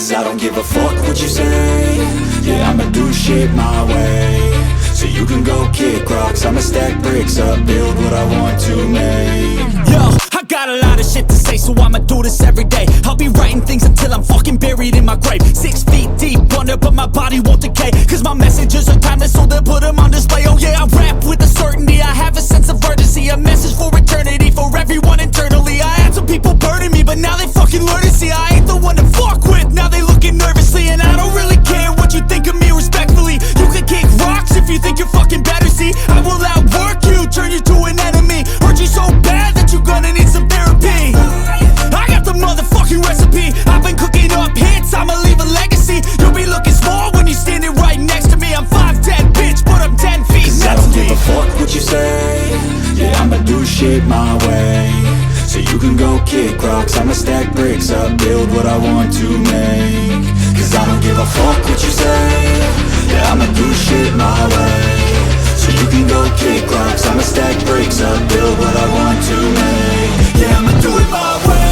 Cause I don't give a fuck what you say. Yeah, I'ma do shit my way. So you can go kick rocks, I'ma stack bricks up, build what I want to make. Yo, I got a lot of shit to say, so I'ma do this every day. I'll be writing things until I'm fucking buried in my grave. 6 feet deep under, but my body won't decay. Cause my messages are timeless, so they'll put them on display. Oh yeah, I rap with a certainty, I have a sense of urgency. A message for eternity, for everyone internally. I had some people burning me, but now they fucking learn to see I ain't the one to fuck with, now they looking nervously. And I don't really care what you think of me, respectfully. You can kick rocks if you think you're fucking better, see. I will outwork you, turn you to an enemy. Hurt you so bad that you're gonna need some therapy. I got the motherfucking recipe, I've been cooking up hits, I'ma leave a legacy. You'll be looking small when you're standing right next to me. I'm 5'10", bitch, but I'm 10 feet. Cause I don't give a fuck what you say. Yeah, I'ma do shit my way. So you can go kick rocks, I'ma stack bricks up, build what I want to make. Cause I don't give a fuck what you say. Yeah, I'ma do shit my way. So you can go kick rocks, I'ma stack bricks up, build what I want to make. Yeah, I'ma do it my way.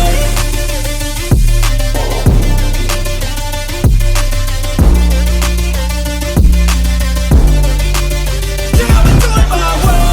Yeah, I'ma do it my way.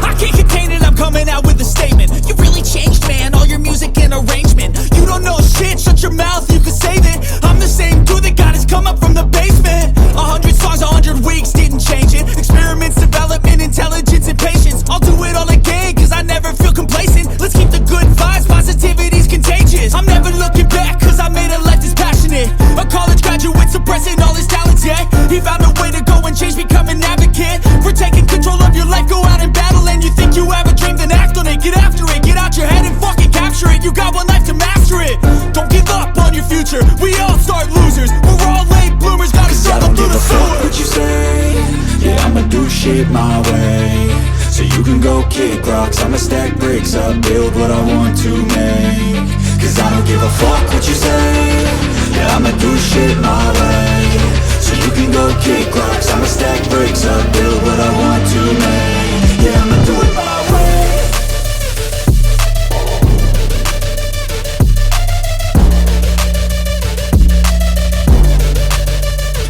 I can't contain it, I'm coming out with a statement. You really changed, man, all your music and arrangement. You don't know shit, shut your mouth, you can save it. I'm the same dude that got his come up from the basement. 100 songs, 100 weeks, didn't change it. Experiments, development, intelligence, and patience. I'll do it all again, cause I never feel complacent. Let's keep the good vibes, positivity's contagious. I'm never looking back, cause I made a life that's passionate. A college graduate suppressing all his talents, yeah. He found a way to go and change, become an advocate for taking control of your life, go out and battle. And you think you have a dream, then act on it. Get after it, get out your head and fucking capture it. You got one life to master it. Don't give up on your future, we all start losers. We're all late bloomers, gotta Cause I struggle don't through give the a fuck sewer. what you say. Yeah, I'ma do shit my way. So you can go kick rocks, I'ma stack bricks up, build what I want to make. Cause I don't give a fuck what you say. Yeah, I'ma do shit my way. So you can go kick rocks, I'ma stack bricks up, build what I want to make. Yeah, I'ma do it my way.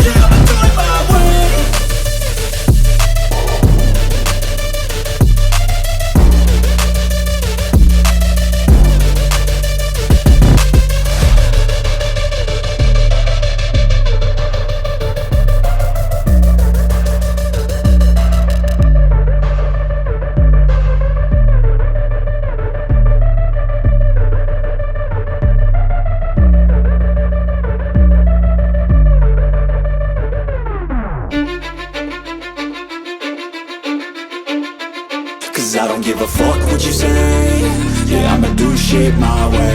Yeah, I'ma do it my way. Cause I don't give a fuck what you say. Yeah, I'ma do shit my way.